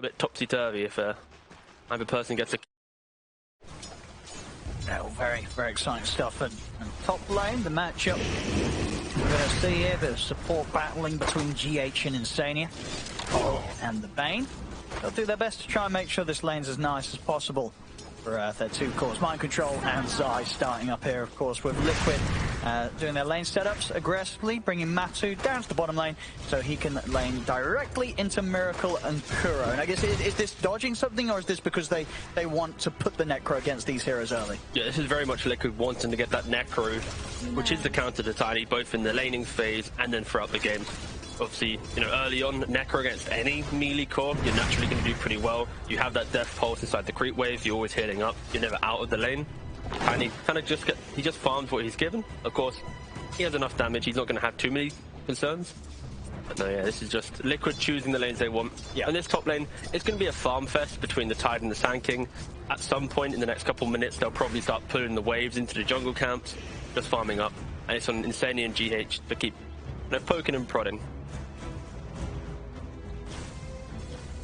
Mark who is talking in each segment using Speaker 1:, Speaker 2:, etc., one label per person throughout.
Speaker 1: bit topsy-turvy if either person gets a...
Speaker 2: Oh, very, very exciting stuff. And top lane, the matchup we're going to see here, a bit of support battling between GH and Insania. And the Bane. They'll do their best to try and make sure this lane's as nice as possible for their two cores. Mind Control and Zai starting up here, of course, with Liquid doing their lane setups aggressively, bringing Matu down to the bottom lane so he can lane directly into Miracle and Kuro. And I guess, is this dodging something, or is this because they want to put the Necro against these heroes early? Yeah,
Speaker 1: this is very much Liquid wanting to get that Necro, which is the counter to Tiny, both in the laning phase and then throughout the game. Obviously, you know, early on, Necro against any melee core, you're naturally going to do pretty well. You have that death pulse inside the creep wave, you're always healing up, you're never out of the lane. And he just farms what he's given. Of course, he has enough damage, he's not going to have too many concerns. But no, yeah, this is just Liquid choosing the lanes they want. Yeah. And this top lane, it's going to be a farm fest between the Tide and the Sand King. At some point in the next couple minutes, they'll probably start pulling the waves into the jungle camps, just farming up. And it's on Insania and GH to keep, you know, poking and prodding.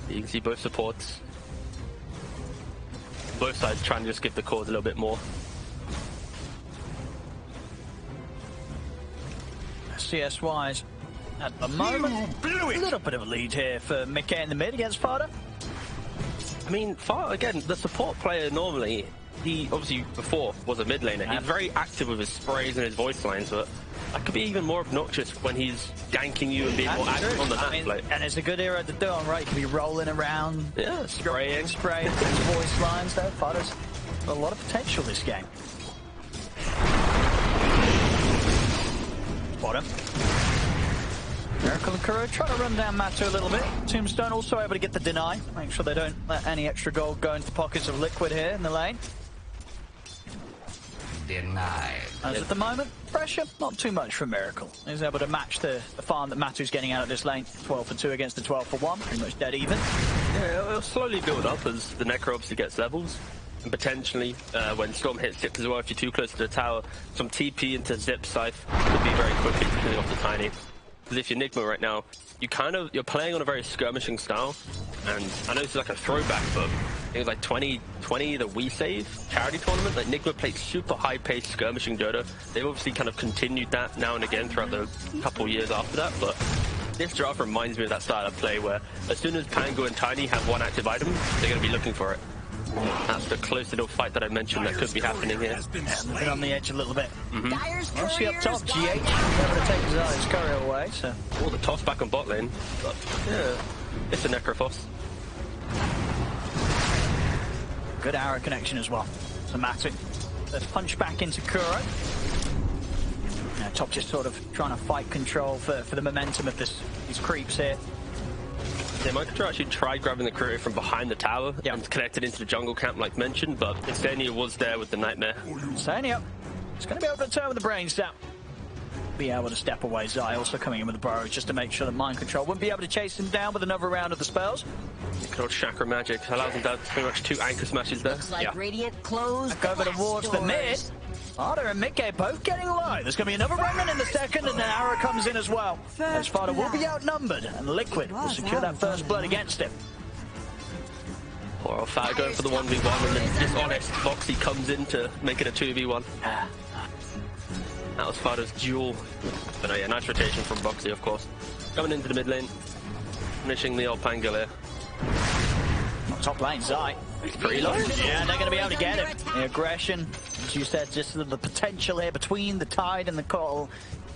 Speaker 1: You can see both supports. Both sides trying to just give the cores a little bit more.
Speaker 2: CS-wise, at the moment, a little bit of a lead here for Mickey in the mid against Fada.
Speaker 1: I mean, Fada, again, the support player normally, he obviously before was a mid laner. He's very active with his sprays and his voice lines, but that could be even more obnoxious when he's ganking you and being more active on the map.
Speaker 2: And it's a good era to do on, right? You can be rolling around,
Speaker 1: spraying
Speaker 2: his voice lines though. Fada's got a lot of potential this game. Bottom. Miracle and Kuro trying to run down Matu a little bit. Tombstone also able to get the deny. Make sure they don't let any extra gold go into the pockets of Liquid here in the lane.
Speaker 3: Denied.
Speaker 2: As at the moment, pressure, not too much for Miracle. He's able to match the farm that Matu's getting out of this lane. 12 for 2 against the 12 for 1. Pretty much dead even.
Speaker 1: Yeah, it'll slowly build up as the Necro obviously gets levels. And potentially, when Storm hits Zip as well, if you're too close to the tower, some TP into Zip Scythe could be very quickly killing off the Tiny. Because if you're Nigma right now, you're playing on a very skirmishing style. And I know this is like a throwback, but it was like 2020, the We Save charity tournament. Like Nigma played super high-paced skirmishing Dota. They've obviously kind of continued that now and again throughout the couple years after that. But this draft reminds me of that style of play where as soon as Pango and Tiny have one active item, they're going to be looking for it. That's the close little fight that I mentioned that could be happening here.
Speaker 2: Bit on the edge a little bit. Mostly up top, GH able to take his courier away. So,
Speaker 1: the toss back on bot lane. But yeah, it's a Necrophos.
Speaker 2: Good arrow connection as well. So Matu, let's punch back into Kuro. Now, top just sort of trying to fight control for the momentum of these creeps here.
Speaker 1: Yeah, Mind Control actually tried grabbing the Kuro from behind the tower and connected into the jungle camp like mentioned, but Insania was there with the Nightmare.
Speaker 2: Insania, it's going to be able to turn with the brain step. Be able to step away. Zai also coming in with the burrow just to make sure that Mind Control wouldn't be able to chase him down with another round of the spells.
Speaker 1: Good old chakra magic allows him to have pretty much 2 anchor smashes there.
Speaker 3: Looks like Radiant close.
Speaker 2: Back over towards the mid. Fada and Mickey both getting low. There's going to be another remnant in the second, and an arrow comes in as well. As Fada will be outnumbered, and Liquid will secure that first blood against him.
Speaker 1: Poor old Fada going for the 1v1, and then Dishonest Foxy comes in to make it a 2v1. That was Fada's duel. But no, yeah, nice rotation from Foxy, of course. Coming into the mid lane, finishing the old Pangolier.
Speaker 2: Top lane, Zai.
Speaker 1: He's pretty low.
Speaker 2: Yeah, they're going to be able to get him. The aggression, as you said, just the potential here between the Tide and the Coddle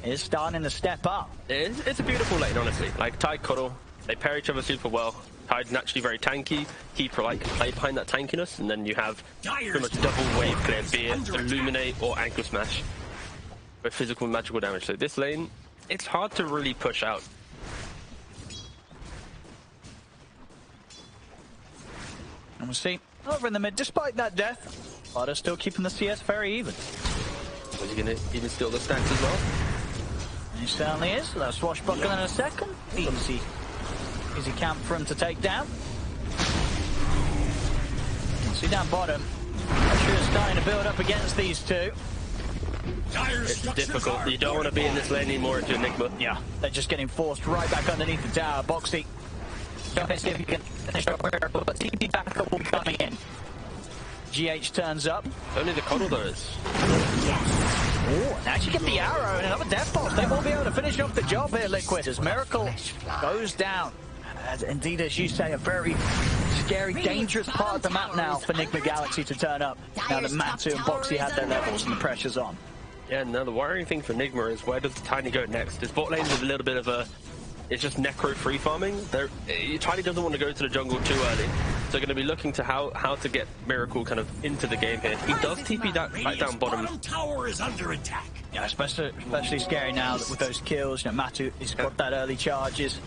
Speaker 2: is starting to step up.
Speaker 1: It's a beautiful lane, honestly. Like, Tide, Coddle, they pair each other super well. Tide's naturally very tanky. Keeper can play behind that tankiness, and then you have pretty much double wave clear, be it Illuminate or Ankle Smash. With physical and magical damage. So this lane, it's hard to really push out.
Speaker 2: And we'll see, over in the mid, despite that death, Fada still keeping the CS very even.
Speaker 1: Was he going to even steal the stacks as well?
Speaker 2: And he certainly is. That swashbuckle in a second. Easy camp for him to take down. See down bottom. Pressure is starting to build up against these two.
Speaker 1: It's difficult. You don't want to be in this lane anymore if you're Nigma.
Speaker 2: Yeah, they're just getting forced right back underneath the tower. Boxy Jump in, see if you can finish off Miracle, but TP backup will be coming in. GH turns up.
Speaker 1: Only the Coddle does.
Speaker 2: Oh, now you get the arrow and another death box. They will be able to finish off the job here, Liquid, as Miracle goes down. Indeed, as you say, a very scary, dangerous part of the map now for Nigma Galaxy to turn up. Now that Matu and Boxy had their levels and the pressure's on.
Speaker 1: Yeah, now the worrying thing for Nigma is where does Tiny go next? His bot lane is a little bit of a... It's just Necro free farming. Tiny doesn't want to go to the jungle too early. So going to be looking to how to get Miracle kind of into the game here. He does TP that right down bottom.
Speaker 4: Tower is under attack.
Speaker 2: Yeah, especially scary now that with those kills, you know, Matu has got that early charges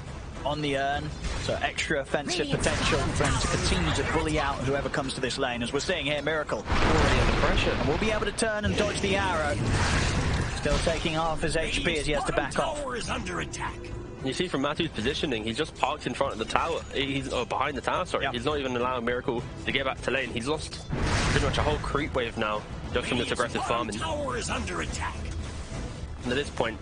Speaker 2: on the urn, so extra offensive potential for him to continue to bully out whoever comes to this lane. As we're seeing here, Miracle already under pressure, and will be able to turn and dodge the arrow. Still taking half his HP as he has to back off.
Speaker 4: Tower is under attack.
Speaker 1: You see from Matu's positioning, he's just parked in front of the tower. He's behind the tower, sorry. Yep. He's not even allowing Miracle to get back to lane. He's lost pretty much a whole creep wave now, just from this aggressive farming.
Speaker 4: Tower is under attack.
Speaker 1: And at this point,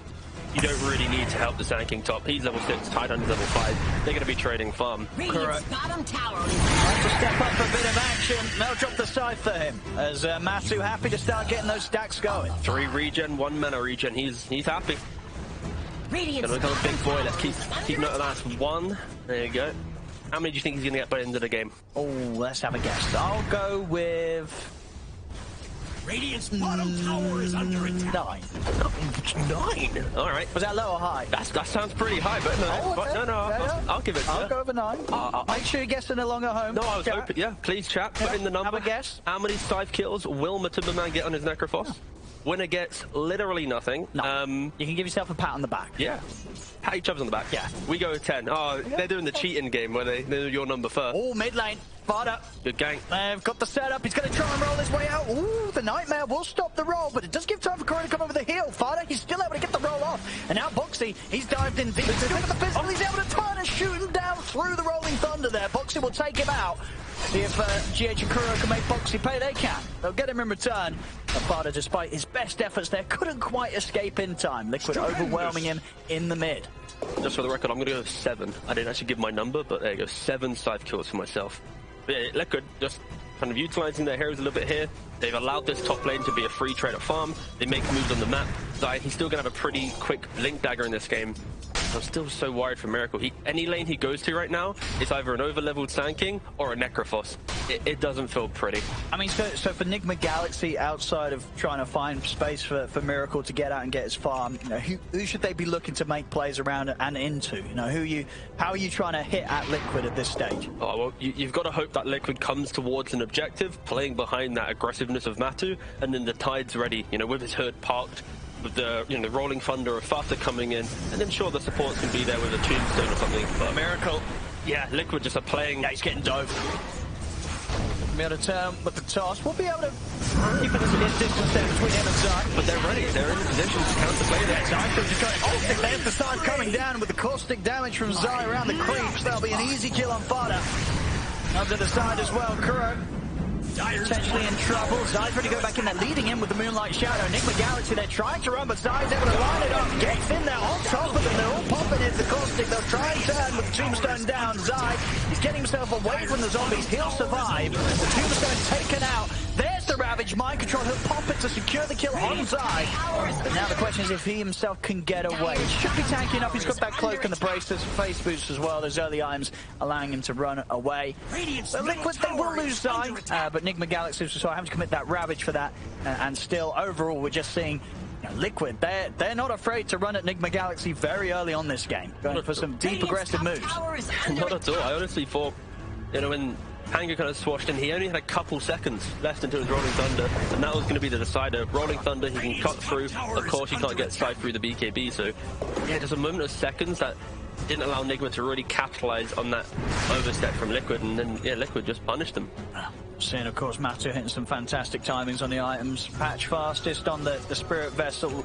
Speaker 1: you don't really need to help the Sand King top. He's level 6, Titan's level 5. They're going to be trading farm.
Speaker 2: Correct.
Speaker 3: Bottom tower is
Speaker 2: Trying to step up for a bit of action. They'll drop the scythe for him, as Matu happy to start getting those stacks going.
Speaker 1: 3 regen, 1 mana regen. He's happy. Gonna become a big boy. Let's keep note of the last 1. There you go. How many do you think he's gonna get by the end of the game?
Speaker 2: Oh, let's have a guess. I'll go with
Speaker 4: Radiant's bottom tower is under attack.
Speaker 1: 9. All right.
Speaker 2: Was that low or high?
Speaker 1: That sounds pretty high, but no, I'll give it.
Speaker 2: I'll go over 9. Make sure you're guessing along at home.
Speaker 1: No, I was hoping. Yeah, please chat. Put in the number.
Speaker 2: Have a guess.
Speaker 1: How many scythe kills will Matumbaman get on his Necrophos? Winner gets literally nothing.
Speaker 2: No. You can give yourself a pat on the back.
Speaker 1: Yeah. Pat each other on the back.
Speaker 2: Yeah.
Speaker 1: We go with 10. Oh, they're doing the cheating game where they do your number first.
Speaker 2: Oh, mid lane. Fired up.
Speaker 1: Good gang.
Speaker 2: They've got the setup. He's going to try and roll his way out. Ooh, the Nightmare will stop the roll, but it does give time for Corey to come over the hill. Fada, he's still able to get the roll off. And now Boxy, he's dived in deep. He's still got the physical. He's able to turn and shoot him down through the Rolling Thunder there. Boxy will take him out. See if GH and Kuro can make Boxy pay. They can. They'll get him in return. But Fada, despite his best efforts there, couldn't quite escape in time. Liquid overwhelming him in the mid.
Speaker 1: Just for the record, I'm going to go with 7. I didn't actually give my number, but there you go. 7 scythe kills for myself. But yeah, Liquid just kind of utilizing their heroes a little bit here. They've allowed this top lane to be a free trade at farm. They make moves on the map. Zai, he's still going to have a pretty quick blink dagger in this game. I'm still so worried for Miracle. Any lane he goes to right now, it's either an over-leveled Sand King or a Necrophos. It doesn't feel pretty.
Speaker 2: I mean, so for Nigma Galaxy, outside of trying to find space for Miracle to get out and get his farm, you know, who should they be looking to make plays around and into? You know, how are you trying to hit at Liquid at this stage?
Speaker 1: Oh, well, you've got to hope that Liquid comes towards an objective, playing behind that aggressiveness of Matu, and then the Tide's ready, you know, with his hood parked, with the the rolling thunder of Fata coming in, and then sure the supports can be there with a tombstone or something. But Miracle, yeah, Liquid just are playing.
Speaker 2: Yeah, he's getting dove. Be able to turn with the toss. We'll be able to keep it as a distance there between him and Zai.
Speaker 1: But they're ready. They're in a position to counterplay that.
Speaker 2: Zai just going. Oh, there's the side coming down with the caustic damage from Zai around the creeps. That'll be an easy kill on Fada. Up to the side as well, Kuro. Potentially in trouble. Zai's ready to go back in there, leading in with the Moonlight Shadow. Nigma Galaxy, they're trying to run, but Zai's able to line it up. Gates in there on top of them. They're all popping into the caustic. They'll try and turn with the Tombstone down. Zai, he's getting himself away from the zombies. He'll survive. The Tombstone taken out. There's the Ravage Mind Control. He'll pop it to secure the kill on Zai. But now the question is if he himself can get away. He should be tanking up. He's got that cloak and the bracelets, face boots as well. Those early items allowing him to run away. The Liquid, they will lose Zai, but Nigma Galaxy so having to commit that Ravage for that, and still overall we're just seeing Liquid, they're not afraid to run at Nigma Galaxy very early on this game, going for some deep aggressive moves.
Speaker 1: Not at all. I honestly thought, when Panga kind of swashed in, he only had a couple seconds left until his Rolling Thunder, and that was going to be the decider. Rolling Thunder, he can cut through. Of course, you can't get Scythe through the BKB, so yeah, just a moment of seconds that didn't allow Nigma to really capitalize on that overstep from Liquid, and then yeah, Liquid just punished them.
Speaker 2: Seeing, of course, Matu hitting some fantastic timings on the items. Patch fastest on the Spirit Vessel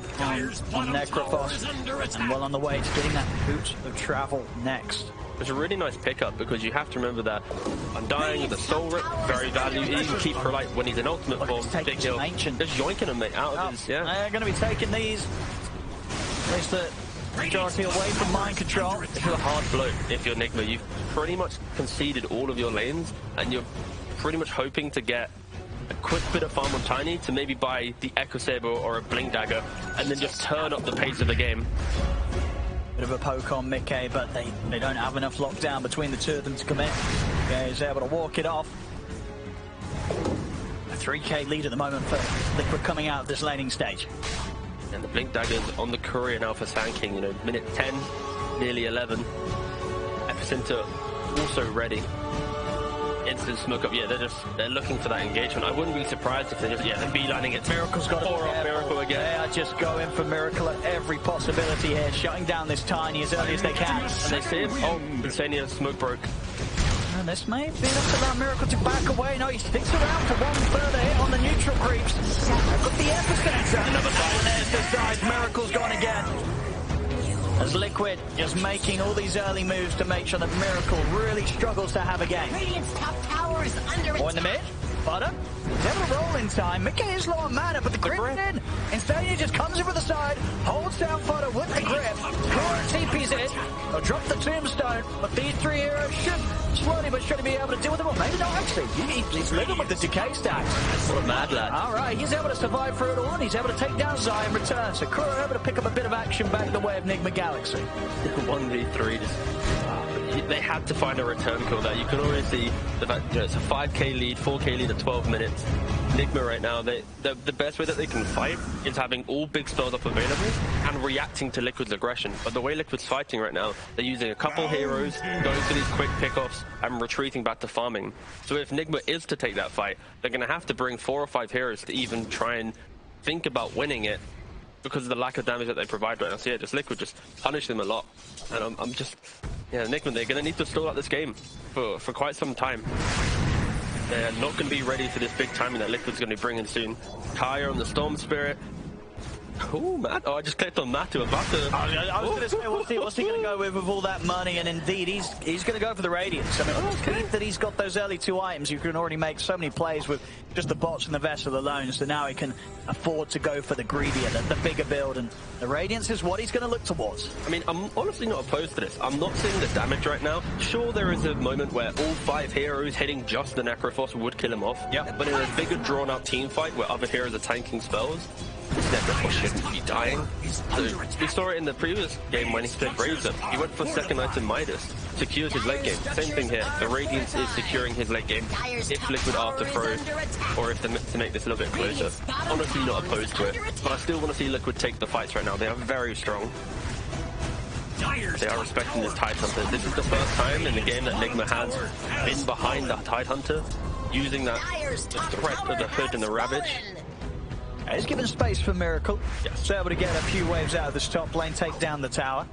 Speaker 2: on Necrophos, and well on the way to getting that Boot of Travel next.
Speaker 1: It's a really nice pickup because you have to remember that Undying with the Soul Rip, very valuable. Even keep for like when he's in ultimate form, big heal. Just yoinking him out of his, yeah.
Speaker 2: They're going to be taking these. At least the majority away from mind control.
Speaker 1: It's a hard blow if you're Nigma. pretty much conceded all of your lanes, and you're pretty much hoping to get a quick bit of farm on Tiny to maybe buy the Echo Saber or a Blink Dagger, and then just turn up the pace of the game.
Speaker 2: Bit of a poke on Mickey, but they don't have enough lockdown between the two of them to commit. Okay, he's able to walk it off. A 3k lead at the moment for Liquid coming out of this laning stage.
Speaker 1: And the Blink Dagger's on the courier now for Sand King, you know, minute 10, nearly 11. Epicenter also ready. Instant smoke up, yeah, they're looking for that engagement. I wouldn't be surprised if they're beelining it.
Speaker 2: Miracle's got
Speaker 1: four off Miracle again.
Speaker 2: They are just going for Miracle at every possibility here, shutting down this Tiny as early as they can.
Speaker 1: And they see him. Oh, Insania's smoke broke.
Speaker 2: And this may be enough to allow Miracle to back away. No, he sticks around for one further hit on the neutral creeps. Got the epicenter. Another fire. There's the side. Miracle's gone again. As Liquid just making all these early moves to make sure that Miracle really struggles to have a game.
Speaker 3: Radiant's top tower is under
Speaker 2: Or in the mid. Butter. He's able to roll in time. Mickey is low on mana, but the grip in. Instead, he just comes in with the side, holds down Butter with the grip. Core TP's in. They'll drop the tombstone, but these three heroes should slowly but surely be able to deal with it. Well, maybe not actually. He's living with the decay stacks.
Speaker 1: What a mad lad.
Speaker 2: All right, he's able to survive through it all, and he's able to take down Zai in return. So Kuro able to pick up a bit of action back the way of Nigma Galaxy.
Speaker 1: 1v3 just... They had to find a return kill there. You can already see the fact, you know, it's a 5k lead, 4k lead at 12 minutes. Nigma right now, the best way that they can fight is having all big spells up available and reacting to Liquid's aggression. But the way Liquid's fighting right now, they're using a couple heroes, going for these quick pickoffs and retreating back to farming. So if Nigma is to take that fight, they're going to have to bring 4 or 5 heroes to even try and think about winning it, because of the lack of damage that they provide right now. So yeah, just Liquid just punish them a lot. And I'm just... Yeah, Nigma, they're going to need to stall out this game for quite some time. They're not going to be ready for this big timing that Liquid's going to be bringing soon. Kaya on the Storm Spirit. Oh, Matt. Oh, I just clicked on Matu.
Speaker 2: I was going to say, what's he going to go with all that money? And indeed, he's going to go for the Radiance. I mean, it's good that he's got those early 2 items. You can already make so many plays with just the bots and the Vessel alone. So now he can afford to go for the greedier, the bigger build. And the Radiance is what he's going to look towards.
Speaker 1: I mean, I'm honestly not opposed to this. I'm not seeing the damage right now. Sure, there is a moment where all 5 heroes hitting just the Necrophos would kill him off.
Speaker 2: Yeah.
Speaker 1: But in a bigger drawn-out team fight where other heroes are tanking spells, this Necrophos shouldn't be dying. So we saw it in the previous game when he split Razor. He went for second item Midas, secured his late game. Same thing here. The Radiance is securing his late game. If Liquid are to throw, or if to make this a little bit closer. Honestly not opposed to it, but I still want to see Liquid take the fights right now. They are very strong. They are respecting this Tidehunter. This is the first time in the game that Nigma has been behind that Tidehunter, using that the threat of the Hood and the Ravage.
Speaker 2: He's given space for Miracle.
Speaker 1: Yes.
Speaker 2: So able to get a few waves out of this top lane, take down the tower.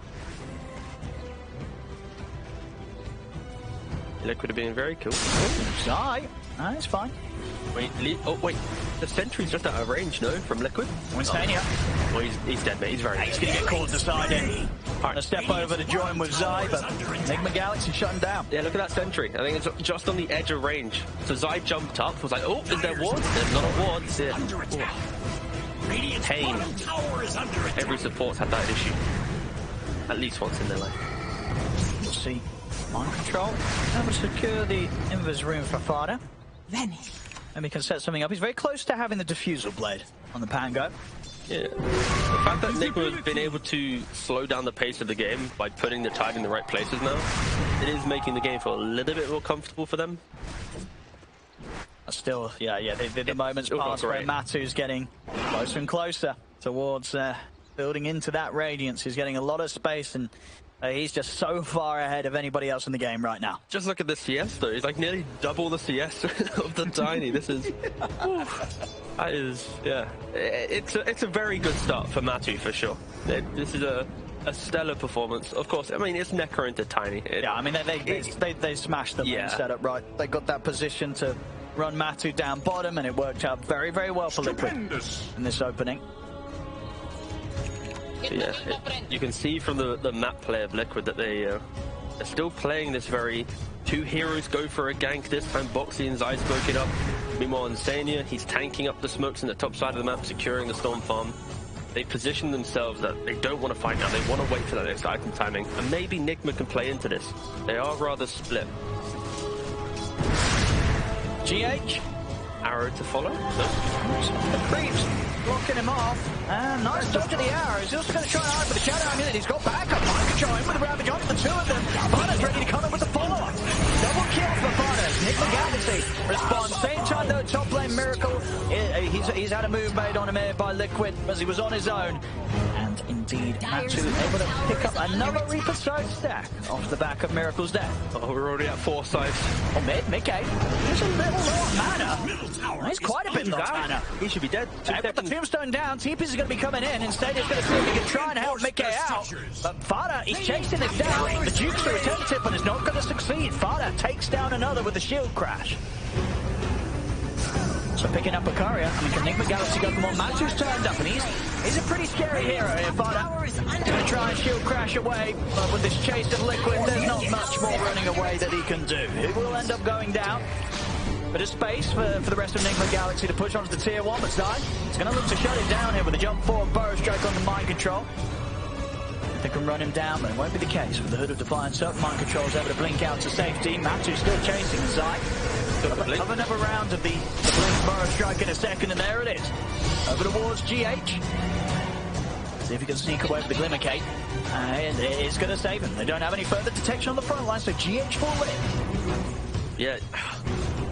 Speaker 1: Liquid are being very cool.
Speaker 2: Zai. No, it's fine.
Speaker 1: Wait, wait. The sentry's just out of range, no? From Liquid?
Speaker 2: Winsania.
Speaker 1: Well, he's dead, mate. He's very dead.
Speaker 2: He's going to get caught deciding. Trying to step over to join with Zai, but Nigma Galaxy shutting down.
Speaker 1: Yeah, look at that sentry. I think it's just on the edge of range. So Zai jumped up, was like, oh, is there ward? There's not a ward. Pain. Every support's had that issue. At least once in their life.
Speaker 2: We'll see. Mind control. Able to secure the invis room for Fada. And we can set something up. He's very close to having the diffusal blade on the Pango.
Speaker 1: Yeah. The fact that Nigma has been able to slow down the pace of the game by putting the Tide in the right places now, it is making the game feel a little bit more comfortable for them.
Speaker 2: Still, the moments pass where Matu's getting closer and closer towards building into that Radiance. He's getting a lot of space, and he's just so far ahead of anybody else in the game right now.
Speaker 1: Just look at the CS though. He's like nearly double the CS of the Tiny. This is... that is... Yeah. It's a very good start for Matu for sure. This is a stellar performance. Of course, I mean, it's Necro into Tiny.
Speaker 2: I mean, they smashed the main setup right. They got that position to run Matu down bottom, and it worked out very, very well for Liquid in this opening.
Speaker 1: So yeah, you can see from the map play of Liquid that they're still playing this very 2 heroes go for a gank. This time Boxy and Zai smoke it up. Meanwhile, Insania, he's tanking up the smokes in the top side of the map, securing the Storm Farm. they position themselves that they don't want to fight now. They want to wait for that next item timing. And maybe Nigma can play into this. They are rather split.
Speaker 2: GH.
Speaker 1: Arrow to follow? No?
Speaker 2: The creeps blocking him off. And nice dodge of the arrow. He's also going to try and hide for the shadow. I mean, he's got backup. Mind control in with the Ravage on the two of them. Fada's ready to come in with the follow-up. Double kill for Fada. Nigma Galaxy responds. Same time though, top lane Miracle. He's had a move made on him here by Liquid as he was on his own. And indeed, Matu able to pick up another Reaper side stack off the back of Miracle's death.
Speaker 1: Oh, we're already at 4 sides.
Speaker 2: Oh, Mid-K. There's a little low on mana. He's quite a bit low on mana.
Speaker 1: He should be dead.
Speaker 2: With the tombstone down, TPC is going to be coming in. Instead, he's going to see if he can try and help Mid-K out. But Fada, he's chasing it down. The Duke's a return tip, but it's not going to succeed. Fada takes down another with the shield crash. So picking up a courier. I mean, can Nigma Galaxy go for more? Matu's turned up, and he's a pretty scary hero here. Fada going to try and shield crash away, but with this chase of Liquid, there's not much more running away that he can do. He will end up going down. Bit of space for the rest of Nigma Galaxy to push onto the tier 1, but Stein is going to look to shut it down here with a jump forward burrow strike on the mind control. They can run him down, but it won't be the case with the Hood of Defiance up. Mind control's able to blink out to safety. Matu still chasing Zai. Have another round of the blink burrow strike in a second, and there it is. Over towards GH. See if he can sneak away with the Glimmer Cape. And it's going to save him. They don't have any further detection on the front line, so GH full in.
Speaker 1: Yeah.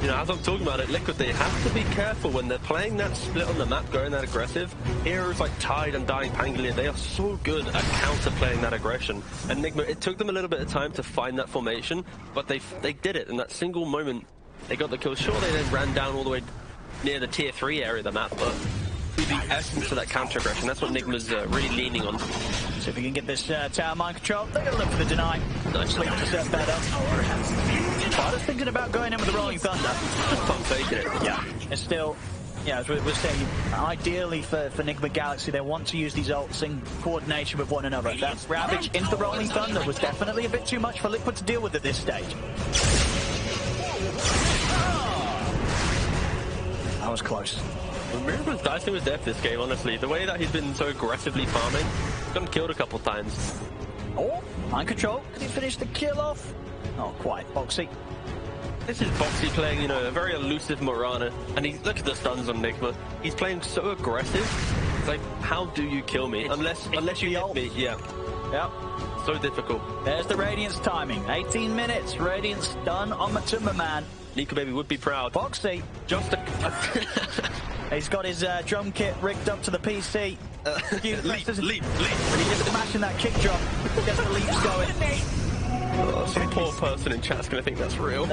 Speaker 1: You know, as I'm talking about it, Liquid, they have to be careful when they're playing that split on the map, going that aggressive. Heroes like Tide and Dying Pangolier, they are so good at counter-playing that aggression. And Nigma, it took them a little bit of time to find that formation, but they did it in that single moment. They got the kill. Sure, they then ran down all the way near the tier 3 area of the map, but the essence of that counter-aggression, that's what Nigma's really leaning on.
Speaker 2: So if we can get this tower mind control, they're going to look for the deny.
Speaker 1: Nice.
Speaker 2: Sleep to set better. Fada's thinking about going in with the Rolling Thunder.
Speaker 1: Just pump faking it.
Speaker 2: Yeah, it's still, yeah, as we're saying, ideally for Nigma Galaxy, they want to use these ults in coordination with one another. That Ravage into the Rolling Thunder was definitely a bit too much for Liquid to deal with at this stage. That was close.
Speaker 1: Miracle's dicing with death this game, honestly. The way that he's been so aggressively farming, he's gotten killed a couple times.
Speaker 2: Oh, mind control. Can he finish the kill off? Not quite. Boxy.
Speaker 1: This is Boxy playing, you know, a very elusive Morana. And look at the stuns on Nigma. He's playing so aggressive. It's like, how do you kill me? Unless you hit me. Yeah.
Speaker 2: Yep. So
Speaker 1: difficult.
Speaker 2: There's the Radiance timing. 18 minutes. Radiance done on Matumbaman.
Speaker 1: Nika Baby would be proud.
Speaker 2: Boxy.
Speaker 1: Just a...
Speaker 2: He's got his drum kit rigged up to the PC.
Speaker 1: Leap.
Speaker 2: And he's just smashing that kick drum. Gets the leaps going.
Speaker 1: Oh, some poor person in chat's going to think that's real.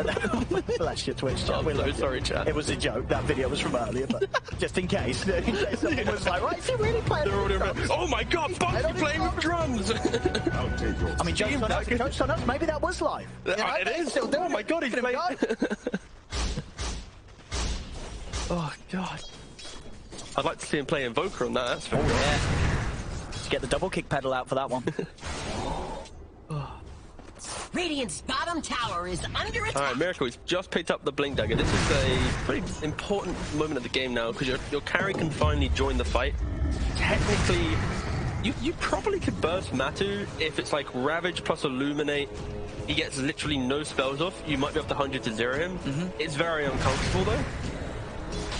Speaker 2: Bless your Twitch chat.
Speaker 1: I'm so sorry, chat.
Speaker 2: It was a joke. That video was from earlier, but just in case someone was like, right, is he really playing with drums?
Speaker 1: Oh my god, Boxy playing with drums!
Speaker 2: I mean, jokes on us, maybe that was live.
Speaker 1: It is. Oh my god, he's playing. Oh god. I'd like to see him play Invoker on that, that's for sure.
Speaker 2: Yeah. Let's get the double kick pedal out for that one.
Speaker 3: Radiant's bottom tower is under attack.
Speaker 1: Alright, Miracle, he's just picked up the Blink Dagger. This is a pretty important moment of the game now, because your carry can finally join the fight. Technically, you probably could burst Matu if it's like Ravage plus Illuminate. He gets literally no spells off. You might be able to 100 to 0 him. It's very uncomfortable though.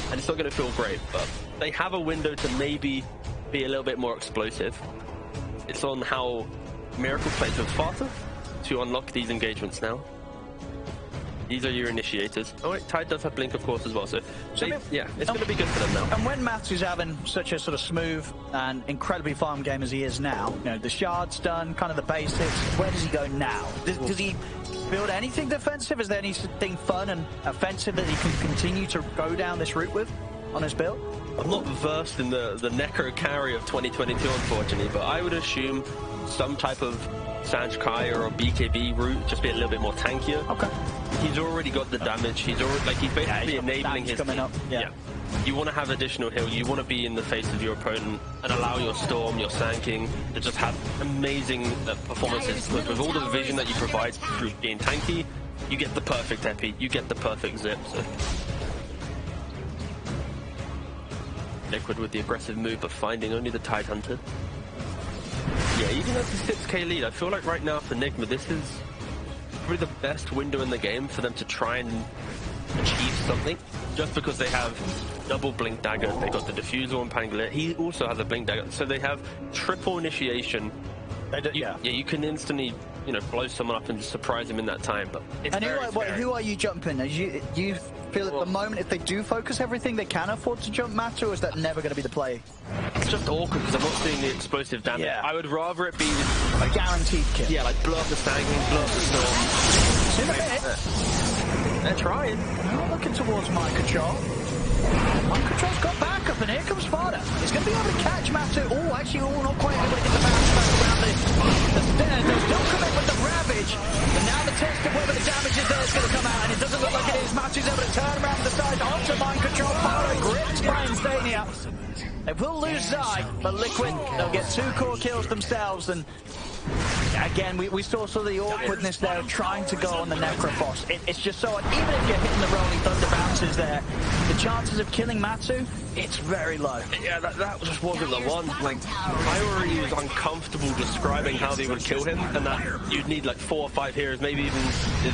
Speaker 1: And it's not going to feel great, but they have a window to maybe be a little bit more explosive. It's on how Miracle plays with Fata to unlock these engagements now. These are your initiators. Oh wait, Tide does have Blink of course as well, so yeah, it's going to be good for them now.
Speaker 2: And when Matu's having such a sort of smooth and incredibly farm game as he is now, you know, the shard's done, kind of the basics, where does he go now? Does he build anything defensive? Is there anything fun and offensive that he can continue to go down this route with on his build?
Speaker 1: I'm not versed in the Necro carry of 2022, unfortunately, but I would assume some type of Sanj Kai or a BKB route, just be a little bit more tankier.
Speaker 2: Okay.
Speaker 1: He's already got the damage. He's already he's basically enabling his
Speaker 2: coming up. Yeah.
Speaker 1: You want to have additional heal. You want to be in the face of your opponent and allow your Storm, your Sand King to just have amazing performances. With all the vision that you provide through being tanky, you get the perfect epi, you get the perfect zip. So. Liquid with the aggressive move, but finding only the Tide Hunter. Yeah, even at the 6k lead, I feel like right now for Nigma, this is probably the best window in the game for them to try and achieve something. Just because they have double Blink Dagger, they got the Diffusal on Pangolier, he also has a Blink Dagger, so they have triple initiation. Yeah, you can instantly, you know, blow someone up and just surprise him in that time. But it's
Speaker 2: and who are you jumping? Do you feel at the moment if they do focus everything, they can afford to jump Matu, or is that never going to be the play?
Speaker 1: It's just awkward because I'm not seeing the explosive damage. Yeah. I would rather it be
Speaker 2: a guaranteed kill.
Speaker 1: Yeah, like blow up the Sangling, blow up the Storm.
Speaker 2: In a bit.
Speaker 1: They're trying.
Speaker 2: They're looking towards Mind Control. Mind Control's got backup, and here comes Sparta. He's going to be able to catch Matu. Oh, actually, not quite able to get the bounce back around the stairs. They don't come in with the Ravage. And now the test of whether the damage is there is going to come out, and it doesn't look like it is. Matu's able to turn around the side onto Mind Control. Sparta gripped by Insania. They will lose Zai, but Liquid, they'll get 2 core kills themselves, and again, we saw sort of the awkwardness there of trying to go on the Necrophos. It's just so, even if you're hitting the Rolling Thunder bounces there, the chances of killing Matu, it's very low.
Speaker 1: Yeah, that just wasn't the one. Like, I already was uncomfortable describing how they would kill him, and that you'd need like 4 or 5 heroes, maybe even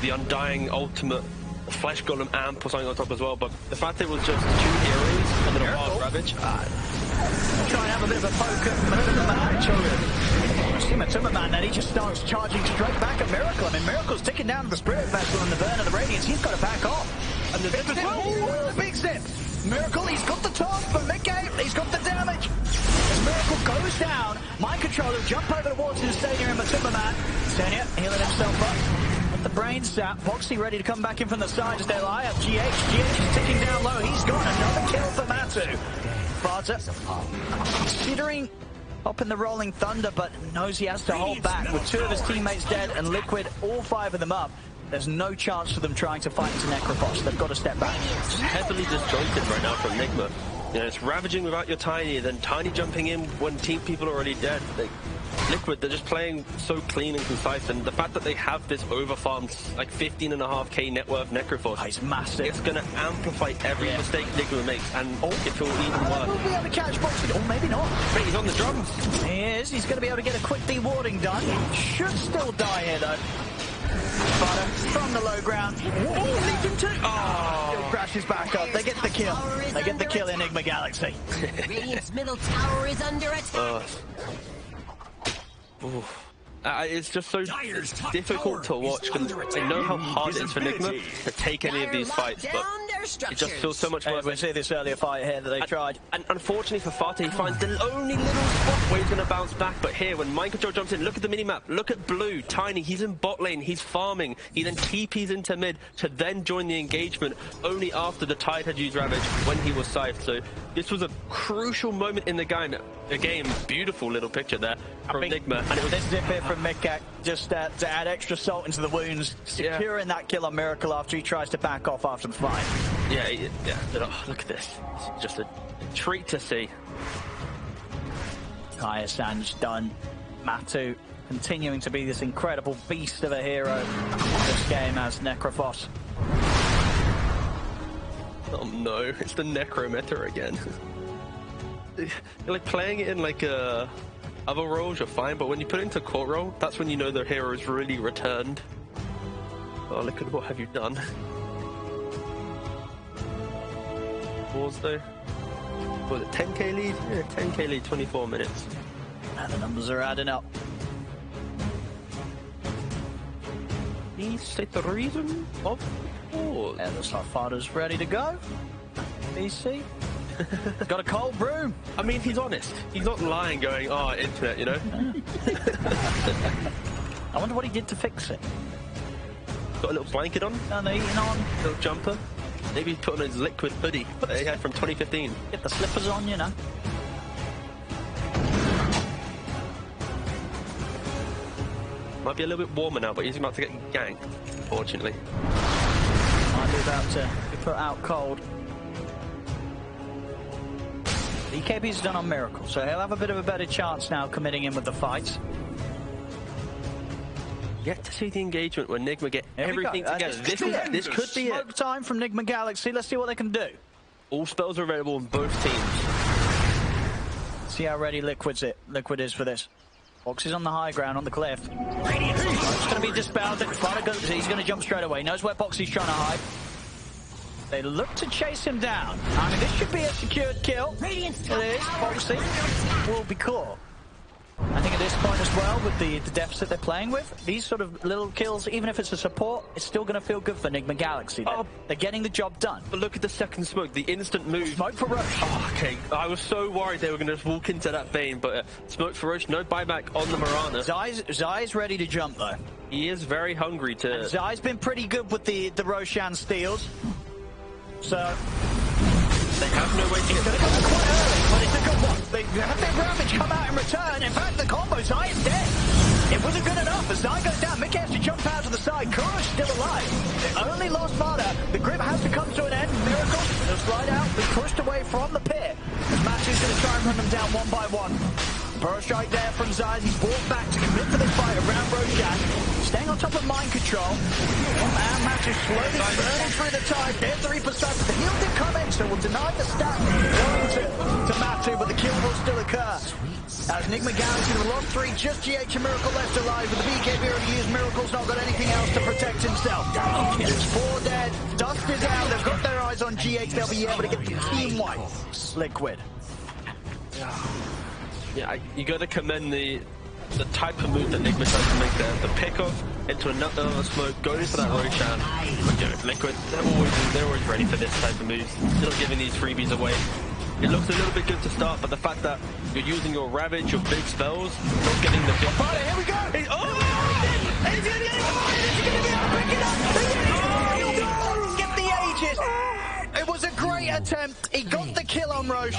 Speaker 1: the Undying ultimate Flesh Golem amp or something on top as well, but the fact it was just 2 heroes and then a Wild Ravage.
Speaker 2: Try and have a bit of a poke at Matumbaman, children. See Matumbaman, then he just starts charging straight back at Miracle. I mean, Miracle's ticking down to the Spirit Vessel and the Burn of the Radiance. He's got to back off. And the big zip. Miracle, he's got the top, but Mickey, he's got the damage. As Miracle goes down, Mind Control will jump over towards Insania and Matumbaman. Insania healing himself up. With the brain sap, Boxy ready to come back in from the side as they'll eye up GH. GH is ticking down low. He's got another kill for Matu. Sparta considering popping the Rolling Thunder, but knows he has to hold back. With 2 of his teammates dead and Liquid, all 5 of them up, there's no chance for them trying to fight into Necrophos. They've got to step back.
Speaker 1: It's heavily disjointed right now from Nigma. You know, it's ravaging without your Tiny, then Tiny jumping in when team people are already dead. Liquid, they're just playing so clean and concise, and the fact that they have this overfarmed, like 15.5k net worth Necrophos,
Speaker 2: it's massive.
Speaker 1: It's going to amplify every mistake Nigma makes, and it will even worse.
Speaker 2: Will be able to catch Boxy, or maybe not.
Speaker 1: But he's on the drums.
Speaker 2: He is. He's going to be able to get a quick dewarding done. Should still die here, though. Sparta from the low ground. Oh, Legion 2. Oh, crashes back up. They get the kill. They get the kill in Nigma Galaxy.
Speaker 3: Radiant's middle tower is under attack.
Speaker 1: It's just so difficult to watch because I know how hard it is for Nigma to take any of these fights, but it just feels so much worse.
Speaker 2: We see this earlier fight here that they tried.
Speaker 1: And unfortunately for Fate, he finds the only little spot where he's going to bounce back, but here, when Mind Control jumps in, look at the minimap, look at Blue, Tiny, he's in bot lane, he's farming, he then TPs into mid to then join the engagement only after the Tide had used Ravage when he was scythed. So this was a crucial moment in the game. Beautiful little picture there from Nigma. And it was
Speaker 2: this zip here from Mikak, just to add extra salt into the wounds, securing that kill on Miracle after he tries to back off after the fight.
Speaker 1: Yeah. Oh, look at this. It's just a treat to see.
Speaker 2: Kaya San's done. Matu continuing to be this incredible beast of a hero in this game as Necrophos.
Speaker 1: Oh no, it's the Necro meta again. Like playing it in like other roles, you're fine, but when you put it into court role, that's when you know the hero is really returned. Oh, look at what have you done. Pause though. Was it 10k lead? Yeah, 10k lead, 24 minutes.
Speaker 2: And the numbers are adding up.
Speaker 1: Please state the reason of the pause.
Speaker 2: And looks like Fada's ready to go. BC. Got a cold brew.
Speaker 1: I mean, he's honest. He's not lying going, oh, internet, you know?
Speaker 2: I wonder what he did to fix it.
Speaker 1: Got a little blanket on.
Speaker 2: And the eating on.
Speaker 1: Little jumper. Maybe he's put on his liquid hoodie that he had from 2015.
Speaker 2: Get the slippers on, you know.
Speaker 1: Might be a little bit warmer now, but he's about to get ganked, fortunately.
Speaker 2: Might be about to be put out cold. EKB's done on Miracle, so he'll have a bit of a better chance now committing in with the fights.
Speaker 1: Yet to see the engagement when Nigma get everything together. This could be
Speaker 2: it. Smoke time from Nigma Galaxy. Let's see what they can do.
Speaker 1: All spells are available on both teams.
Speaker 2: See how ready Liquid is for this. Fox is on the high ground on the cliff. It's going to be dispelled. He's going to jump straight away. Knows where Boxy's trying to hide. They look to chase him down. I mean, this should be a secured kill. It is. Boxy will be caught. I think at this point as well, with the deficit they're playing with, these sort of little kills, even if it's a support, it's still going to feel good for Nigma Galaxy. They're getting the job done.
Speaker 1: But look at the second smoke, the instant move.
Speaker 2: Smoke for Roche.
Speaker 1: Oh, okay, I was so worried they were going to walk into that Bane, but smoke for Roche, no buyback on the Mirana.
Speaker 2: Zai's ready to jump though.
Speaker 1: He is very hungry to...
Speaker 2: And Zai's been pretty good with the Roshan steals. So...
Speaker 1: They have no way to get...
Speaker 2: It's going to come quite early, but it's a good one. They have their Ravage come out in return. In fact, the combo, Zai is dead. It wasn't good enough. As Zai goes down, Mickey has to jump out to the side. Kuro's still alive. They only lost Vada. The grip has to come to an end. Miracle, they'll slide out, be pushed away from the pit. As Matthew's going to try and run them down one by one. Burrow strike there from Zai. He's walked back to commit for this fight around Roshan. Staying on top of mind control. And Matthew slowly burning through the tide. There's the Reaper side. The heal did come in, so we'll deny the stat to Matthew, but the kill will still occur. As Nigma Galaxy with lost 3, just GH and Miracle left alive. With the BKB already used, Miracle's not got anything else to protect himself. It's 4 dead. Dust is out. They've got their eyes on GH. They'll be able to get the team wipe. Liquid.
Speaker 1: Yeah, you got to commend the type of move that Nigma does to make there. The pick-off into another smoke, goes for that Roshan. But you know, Liquid, they're always ready for this type of move. Still giving these freebies away. It looks a little bit good to start, but the fact that you're using your Ravage, your big spells, not getting the big...
Speaker 2: Fire, here we go! He's going to get it! He's going to be able to pick it up! Get the Aegis! It was a great attempt. He got the kill on Roche.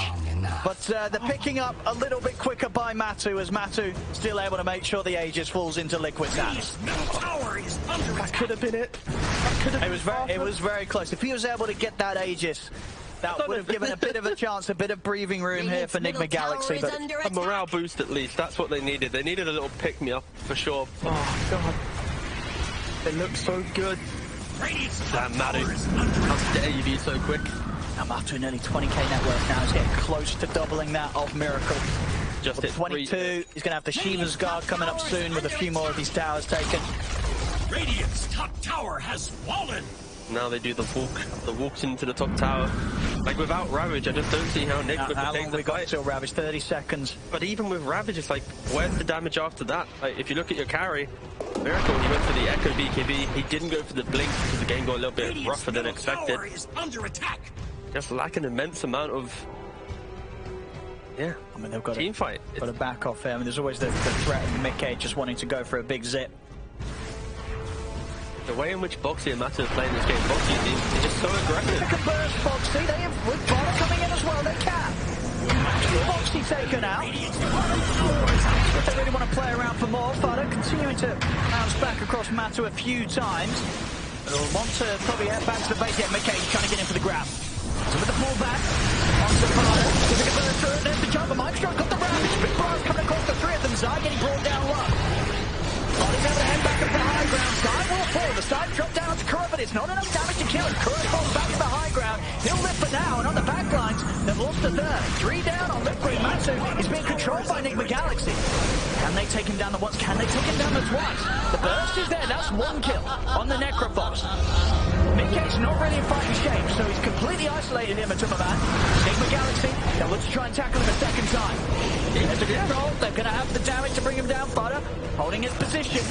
Speaker 2: But they're picking up a little bit quicker by Matu, as Matu still able to make sure the Aegis falls into Liquid's hands.
Speaker 1: That could have been it.
Speaker 2: It was very close. If he was able to get that Aegis, that would have given a bit of a chance, a bit of breathing room here for Nigma Galaxy. But
Speaker 1: a morale boost at least. That's what they needed. They needed a little pick-me-up for sure. Oh, God. They look so good. Damn, Matu. How dare you be so quick?
Speaker 2: Now Matu nearly 20k net worth now. He's getting close to doubling that of Miracle.
Speaker 1: Just hit
Speaker 2: 22. He's going to have the Shiva's Guard coming up soon with a few more of these towers taken.
Speaker 4: Radiant's top tower has fallen.
Speaker 1: Now they do the walks into the top tower. Like without Ravage, I just don't see how Nigma could take the fight.
Speaker 2: Till Ravage, 30 seconds.
Speaker 1: But even with Ravage, it's like, where's the damage after that? Like, if you look at your carry, Miracle, he went for the Echo BKB. He didn't go for the Blink because the game got a little bit rougher than expected.
Speaker 4: Is under attack.
Speaker 1: Just lack an immense amount of, I
Speaker 2: mean, they've got
Speaker 1: team fight.
Speaker 2: Got a back off here. I mean, there's always the threat of Mickey just wanting to go for a big zip.
Speaker 1: The way in which Boxy and Matu are playing this game, Boxy is just so aggressive.
Speaker 2: They can burst Boxy. They have with Ball coming in as well. They can. Boxy taken out. If they really want to play around for more, Fada continuing to bounce back across Matu a few times. They'll want to probably head back to the base. Yeah, Mickey trying to get in for the grab. So with the pullback onto Fada. If they can burst through, there's the jump. Mindstruck got the Ravage. Big Blast coming across the 3 of them. Zai getting brought down low. Fada's able to head back up the high ground. Zai will fall. The side drop down to Kuro, but it's not enough damage to kill it. Kuro falls back to the high ground. He'll live for now, and on the back lines, they've lost a third. 3 down on Liquid. Matu is being controlled by Nigma Galaxy. Can they take him down the once? Can they take him down the twice? The burst is there. That's 1 kill on the Necrophos. Mickey's not really in fighting shape, so he's completely isolated here, Matumbaman. Nigma Galaxy, they'll look to try and tackle him a second time. There's a control. They're going to have the damage to bring him down. Butter holding his position.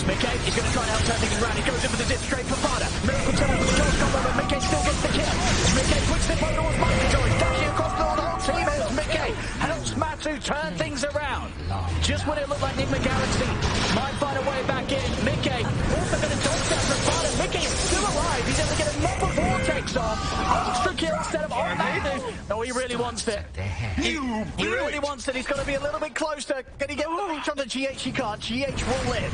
Speaker 2: Mickey is going to try and help turn things around. He goes in for the zip straight for Fada. Miracle turn up with the charge combo, but Mickey still gets the kill. Mickey puts the ball towards mind control. He's dashing across the whole team. As Mickey helps Matu turn things around. Just when it looked like Nigma Galaxy might find a way back in. Mickey also going to dodge that from Fada. Mickey is still alive. He's able to get another vortex off. Extra kill instead of on Matu. No, he really wants it. He really wants it. He's got to be a little bit closer. Can he get reach on the GH? He can't. GH will live.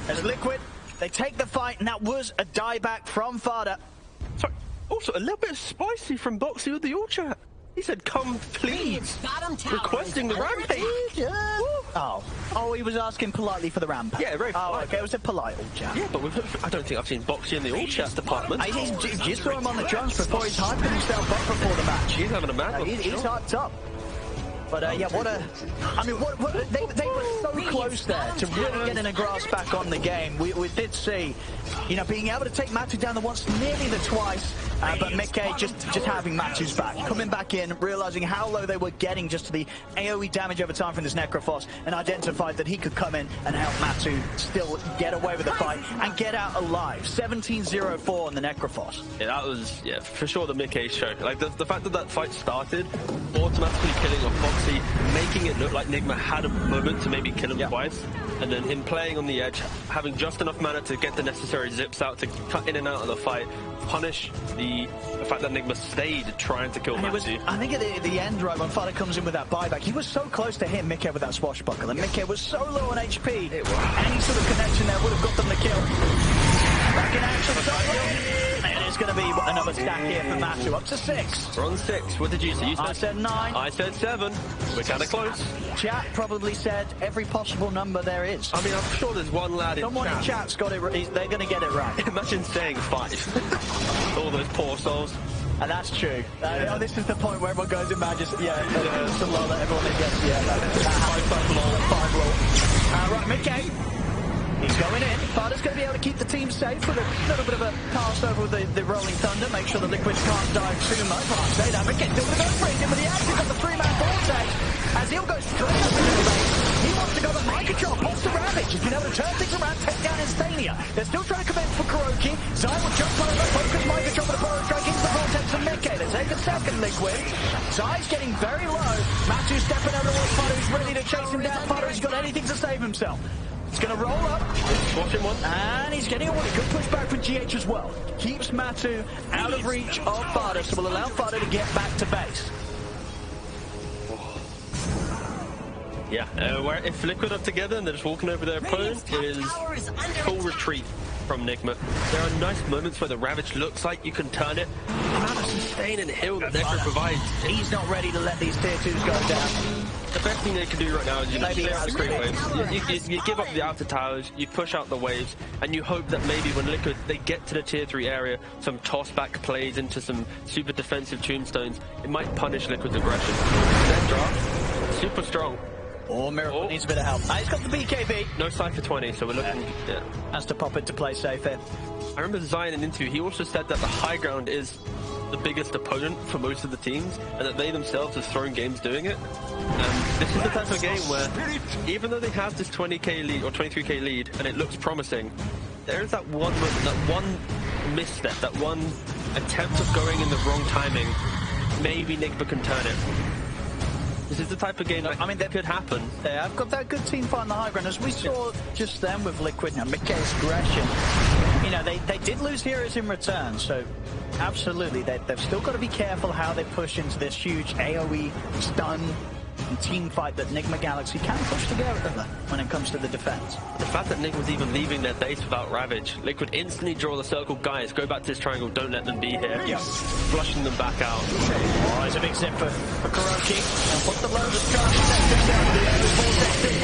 Speaker 2: As Liquid, they take the fight, and that was a dieback from Fada.
Speaker 1: Sorry, also a little bit spicy from Boxy with the ult chat. He said, come please, requesting the rampage.
Speaker 2: Oh, he was asking politely for the rampage.
Speaker 1: Yeah, very polite.
Speaker 2: Oh, okay, it was a polite ult chat.
Speaker 1: Yeah, but I don't think I've seen Boxy in the ult chat department.
Speaker 2: I just saw him on the drums before he's hyping himself up before the match.
Speaker 1: He's having a mad one.
Speaker 2: He's hyped up. But yeah, what they were so close there to really getting a grasp back on the game. We did see, you know, being able to take Matu down the once, nearly the twice, but Mickey just having Matu's back, coming back in, realizing how low they were getting just to the AoE damage over time from this Necrophos, and identified that he could come in and help Matu still get away with the fight and get out alive. 17-0-4 on the Necrophos.
Speaker 1: Yeah, that was, yeah, for sure the Mickey show. Like, the fact that that fight started, automatically killing a Foxy, making it look like Nigma had a moment to maybe kill him twice, and then him playing on the edge, having just enough mana to get the necessary zips out to cut in and out of the fight, punish the fact that Nigma stayed trying to kill Matu.
Speaker 2: I think at the end, right, when Fada comes in with that buyback, he was so close to hit Mickey with that swashbuckle, and Mickey was so low on HP, any sort of connection there would have got them the kill. Back in action, and it's going to be another stack here for Matu, up to 6.
Speaker 1: We're on 6. What did you say?
Speaker 2: I said 9.
Speaker 1: I said 7. We're kind of close.
Speaker 2: Chat probably said every possible number there is.
Speaker 1: I mean, I'm sure there's one lad in
Speaker 2: Someone in chat's got it. They're going to get it right.
Speaker 1: Imagine saying 5. All those poor souls.
Speaker 2: And that's true. This is the point where everyone goes in mad, just, it's a lull that everyone gets, that 5 lull. Right, Mickey. He's going in. Fada's going to be able to keep the team safe with a little bit of a pass over with the Rolling Thunder, make sure the Liquid can't dive too much. Well, I say that, Mickey's still going to go crazy, but he actually got the 3-man vortex as he'll go straight up into the base. He wants to go the mind control, pops the Ravage. He's been able to turn things around, take down Instania. They're still trying to commence for Kuroki. Zai will jump over, focus mind control for the Burrow strike into the vortex of Mickey. They take a second Liquid. Zai's getting very low. Matu stepping over towards Fada, who's ready to chase him down. Fada, he's got anything to save himself. He's going to roll up.
Speaker 1: Watching one.
Speaker 2: And he's getting away. Good pushback from GH as well. Keeps Matu out of reach of Fada, so will allow Fada to get back to base.
Speaker 1: Yeah, where if Liquid are together and they're just walking over their opponent, it is full retreat from Nigma. There are nice moments where the Ravage looks like you can turn it. The amount of sustain and heal that Necro provides.
Speaker 2: He's not ready to let these tier 2s go down.
Speaker 1: The best thing they can do right now is you clear out the creep waves. You give up the outer towers, you push out the waves, and you hope that maybe when Liquid, they get to the tier 3 area, some toss-back plays into some super defensive tombstones, it might punish Liquid's aggression. Then drop, super strong.
Speaker 2: Miracle needs a bit of help. He's got the BKB.
Speaker 1: No Cypher 20, so we're looking... Yeah.
Speaker 2: Has to pop into play safe here.
Speaker 1: I remember Zion in an interview, he also said that the high ground is the biggest opponent for most of the teams, and that they themselves have thrown games doing it. And this is the type of game where, even though they have this 20k lead, or 23k lead, and it looks promising, there is that one moment, that one misstep, that one attempt of going in the wrong timing. Maybe Nigma can turn it. This is the type of game that, I mean, that could happen.
Speaker 2: Yeah, I've got that good team fight on the high ground. As we saw just then with Liquid and Mickey's aggression, you know, they did lose heroes in return, so absolutely, they've still got to be careful how they push into this huge AoE stun and team fight that Nigma Galaxy can push together when it comes to the defense.
Speaker 1: The fact that Nigma's even leaving their base without Ravage, Liquid instantly draw the circle. Guys, go back to this triangle, don't let them be here.
Speaker 2: Yeah.
Speaker 1: Flushing them back out.
Speaker 2: Oh, it's a big zip for Kuroki. And put the load of charge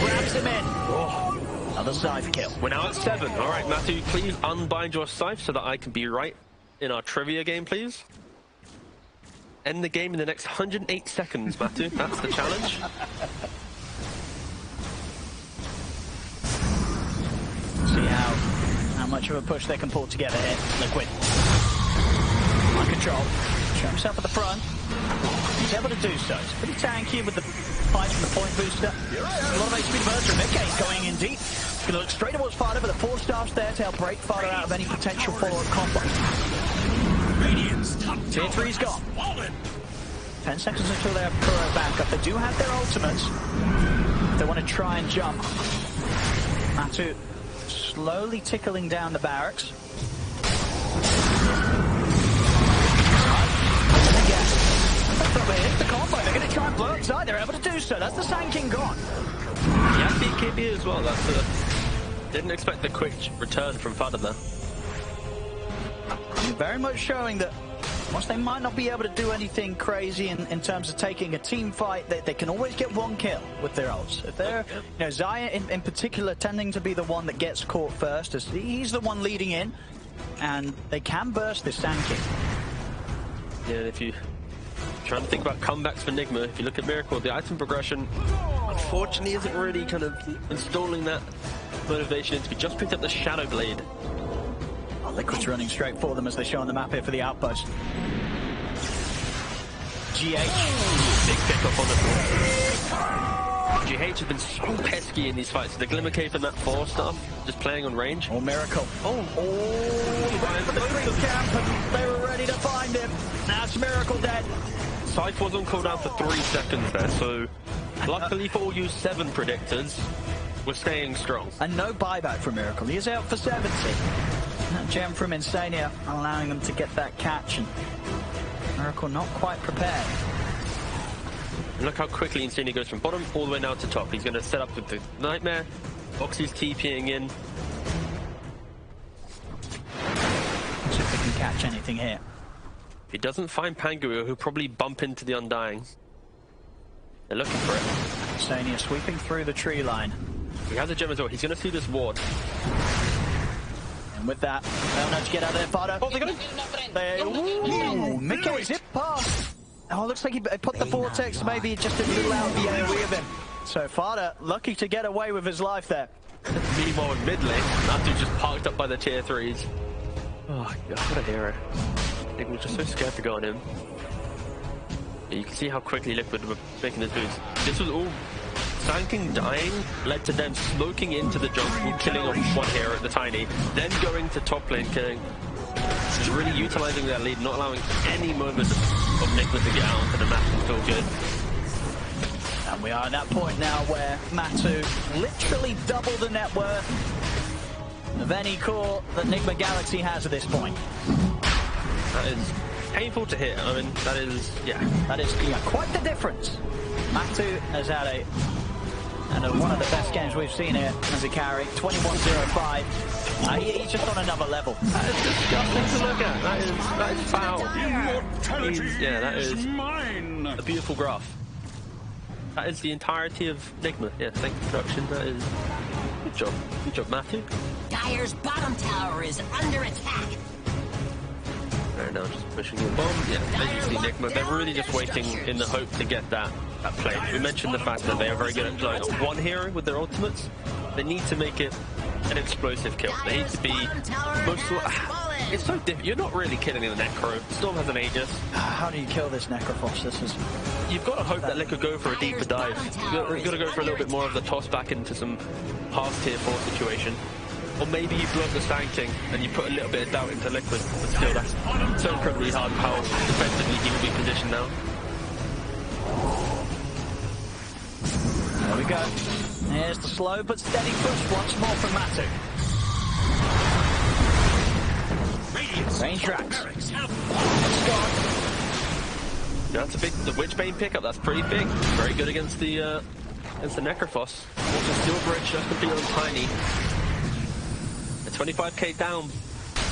Speaker 2: grabs him in. Oh, another Scythe kill.
Speaker 1: We're now at 7. All right, Matu, please unbind your Scythe so that I can be right in our trivia game, please. End the game in the next 108 seconds, Matu. That's the challenge.
Speaker 2: See how much of a push they can pull together here. Liquid. On control. Show himself at the front. He's able to do so. It's pretty tanky with the fight from the point booster. A lot of HP burst from Mickey going in deep. He's going to look straight towards Fada, but the 4 staffs there to help break Fada out of any potential follow-up combo. Tier 3's gone. 10 seconds until they have Kuro back up. They do have their ultimates. If they want to try and jump. Matu slowly tickling down the barracks. Hit the combo. They're going to try and blow inside. They're able to do so. That's the Sand King gone.
Speaker 1: Yeah, BKB as well. That's didn't expect the quick return from Fada there.
Speaker 2: Very much showing that whilst they might not be able to do anything crazy in terms of taking a team fight, they can always get 1 kill with their ults. If they're, you know, Zaya in particular tending to be the one that gets caught first, as he's the one leading in, and they can burst this Sand King.
Speaker 1: Yeah, if you Trying to think about comebacks for Nigma. If you look at Miracle, the item progression, unfortunately, isn't really kind of installing that motivation. He just picked up the Shadow Blade.
Speaker 2: Oh, Liquid's running straight for them as they show on the map here for the outpost. GH.
Speaker 1: Big pickup on the floor. GH has been so pesky in these fights. The Glimmer Cape and that 4 stuff, just playing on range.
Speaker 2: Oh, Miracle. Oh, he went for the creep camp and they were ready to find him. That's Miracle dead.
Speaker 1: Scythe was on cooldown for 3 seconds there, so luckily for all you 7 predictors, we're staying strong.
Speaker 2: And no buyback from Miracle. He is out for 70. That gem from Insania allowing them to get that catch, and Miracle not quite prepared.
Speaker 1: And look how quickly Insania goes from bottom all the way now to top. He's going to set up with the Nightmare. Oxy's TPing in.
Speaker 2: See if they can catch anything here.
Speaker 1: If he doesn't find Pangu, he'll probably bump into the Undying. They're looking for it.
Speaker 2: Insania sweeping through the tree line.
Speaker 1: He has a gem as well. He's going to see this ward.
Speaker 2: And with that, they'll nudge get out of there, Fada.
Speaker 1: Oh, they're going to...
Speaker 2: Ooh, Mickey zip past. Oh, looks like he put the vortex maybe just a little out of the area of him. So Fada, lucky to get away with his life there.
Speaker 1: Meanwhile in mid lane, Natu just parked up by the tier 3s. Oh, God, what a hero. Nick was just so scared to go on him. Yeah, you can see how quickly Liquid were making this boost. This was all... Sanking dying led to them smoking into the jungle, killing off one hero at the Tiny, then going to top lane, killing... Just really utilising their lead, not allowing any moment of Nigma to get out onto the map and feel good.
Speaker 2: And we are at that point now where Matu literally double the net worth of any core that Nigma Galaxy has at this point.
Speaker 1: That is painful to hear. I mean, that is, yeah.
Speaker 2: That is quite the difference. Matu has had one of the best games we've seen here as a carry, 21-0-5. He's just on another level.
Speaker 1: That is disgusting to look at. That is foul. That is a beautiful graph. That is the entirety of Nigma. Yeah, thank you, production. That is good job. Good job, Matthew.
Speaker 3: Dire's bottom tower is under attack.
Speaker 1: Right now, just pushing the bomb. Yeah, as you see, Nigma, they're really just waiting in the hope to get that play. We mentioned the fact that they are very good at playing one hero with their ultimates. They need to make it an explosive kill. They need to be most... It's so different. You're not really killing the Necro. Storm has an Aegis.
Speaker 2: How do you kill this Necrophos?
Speaker 1: You've got to hope that Liquid go for a deeper dive. You've got to go for a little bit more of the toss back into some past tier 4 situation. Or maybe you block the Sanking and you put a little bit of doubt into Liquid. But still, that's so incredibly hard how defensively he will be positioned now.
Speaker 2: There we go. Here's the slow but steady push once more from Matu. Range tracks.
Speaker 1: Yeah, that's a big... The Witchbane pickup, that's pretty big. Very good against the Necrophos. Also, Steel Bridge just complete on Tiny. 25k down.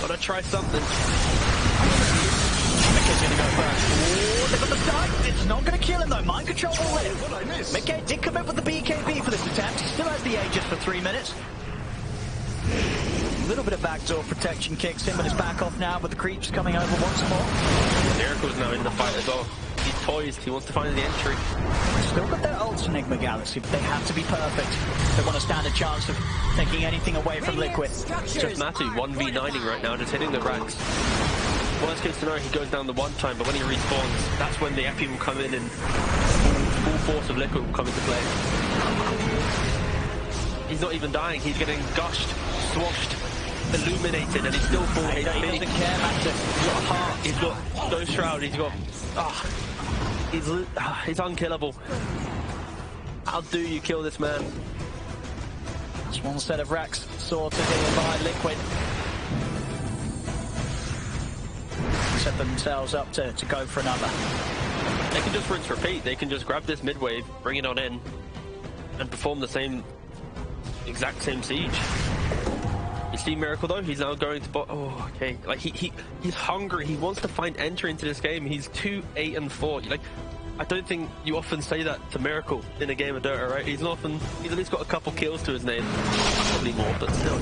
Speaker 1: Gotta try something.
Speaker 2: Mickey's gonna go first. Oh, look at the start. It's not gonna kill him though. Mind control will live. Mickey did come in with the BKB for this attempt. Still has the Aegis for 3 minutes. A little bit of backdoor protection kicks in, but it's back off now with the creeps coming over once more.
Speaker 1: Miracle's now in the fight as well. He's poised. He wants to find the entry.
Speaker 2: Still got their ults in Nigma Galaxy, but they have to be perfect. They want to stand a chance of taking anything away from Liquid.
Speaker 1: Just Matu 1v9ing right now, just hitting the ranks. Worst case scenario, he goes down the one time, but when he respawns, that's when the FP will come in and full force of Liquid will come into play. He's not even dying. He's getting gushed, swashed, illuminated, and he's still full HP. He
Speaker 2: doesn't care, Matu.
Speaker 1: He's got a heart. He's got Ghost Shroud. He's got... He's unkillable. How do you kill this man?
Speaker 2: Just one set of racks sorted here by Liquid. Set themselves up to go for another.
Speaker 1: They can just rinse repeat. They can just grab this mid wave, bring it on in, and perform the exact same siege. You see Miracle though, he's now going to bot. Oh, okay. Like he's hungry. He wants to find entry into this game. He's 2-8-4. Like, I don't think you often say that to Miracle in a game of Dota, right? He's at least got a couple kills to his name. Probably more, but still.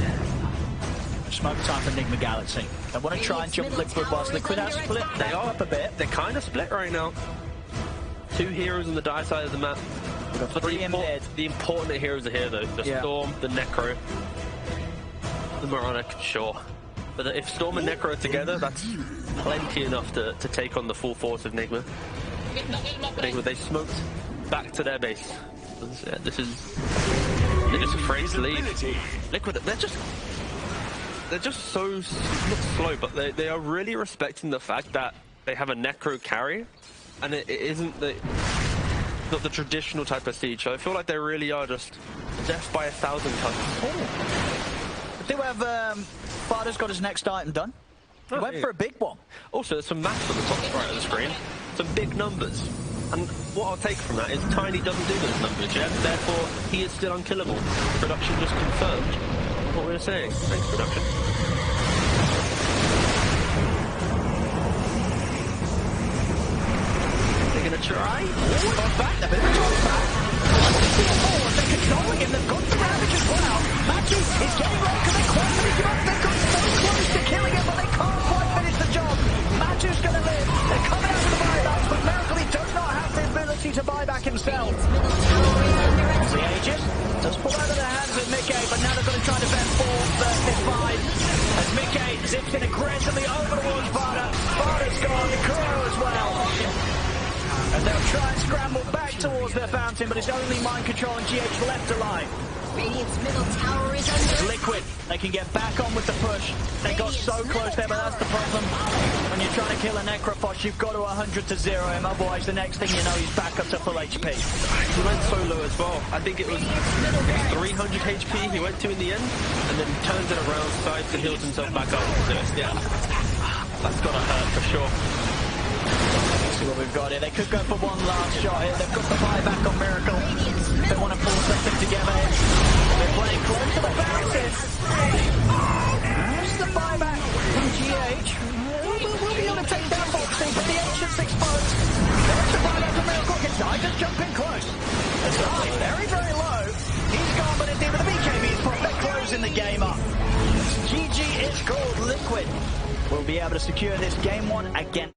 Speaker 2: Smoke time for Nigma Galaxy. They want to try and jump Liquid whilst Liquid has split.
Speaker 1: They are
Speaker 2: up a bit.
Speaker 1: They're kind of split right now. 2 heroes on the die side of the map. But the important heroes are here, though. The Storm, the Necro, the Moronic, sure. But if Storm and Necro are together, that's plenty enough to take on the full force of Nigma. Nigma, they smoked back to their base. Yeah, they're just afraid to leave. Liquid, they're just so, not slow, but they are really respecting the fact that they have a Necro carry, and it isn't not the traditional type of siege. So I feel like they really are just death by 1,000 cuts.
Speaker 2: I do have Farder's got his next item done. He went for a big one.
Speaker 1: Also, there's some maths on the top right of the screen. Some big numbers. And what I'll take from that is Tiny doesn't do those numbers yet, therefore he is still unkillable. Production just confirmed what we were saying. Thanks, production. They're gonna try.
Speaker 2: Back, they're back. They're controlling him, they've got the Ravage as well. Matthew is getting low because they're quite finishing up. They've got so close to killing him, but they can't quite finish the job. Matthew's gonna live. They're coming out of the buybacks, but Miracle does not have the ability to buy back himself. The Aegis does pull out of the hands of Mickey, but now they're going to try to defend 4-5. As Mickey zips in aggressively over towards Vada. Vada's gone, Kuro as well. And they'll try and scramble back towards their fountain, but it's only Mind Control and GH left alive.
Speaker 3: Radiant's middle tower is under
Speaker 2: Liquid, they can get back on with the push. They got so close there, but that's the problem. When you're trying to kill a Necrophos, you've got to 100-0 him, otherwise the next thing you know, he's back up to full HP.
Speaker 1: He went so low as well. I think it was 300 HP he went to in the end, and then turns it around, sides and heals himself back up. So, yeah, that's gotta hurt for sure.
Speaker 2: See what we've got here. They could go for one last shot here. They've got the buyback on Miracle. They want to pull something together here. They're playing close to the fountain. There's the buyback from GH. We'll be able to take down Foxy, but the ancient's exposed. There's the buyback from Miracle. I just jump in close. It's very, very low. He's gone, but it's even the BKB's pop. They're closing the game up. GG, it's called Liquid. We'll be able to secure this game 1 again.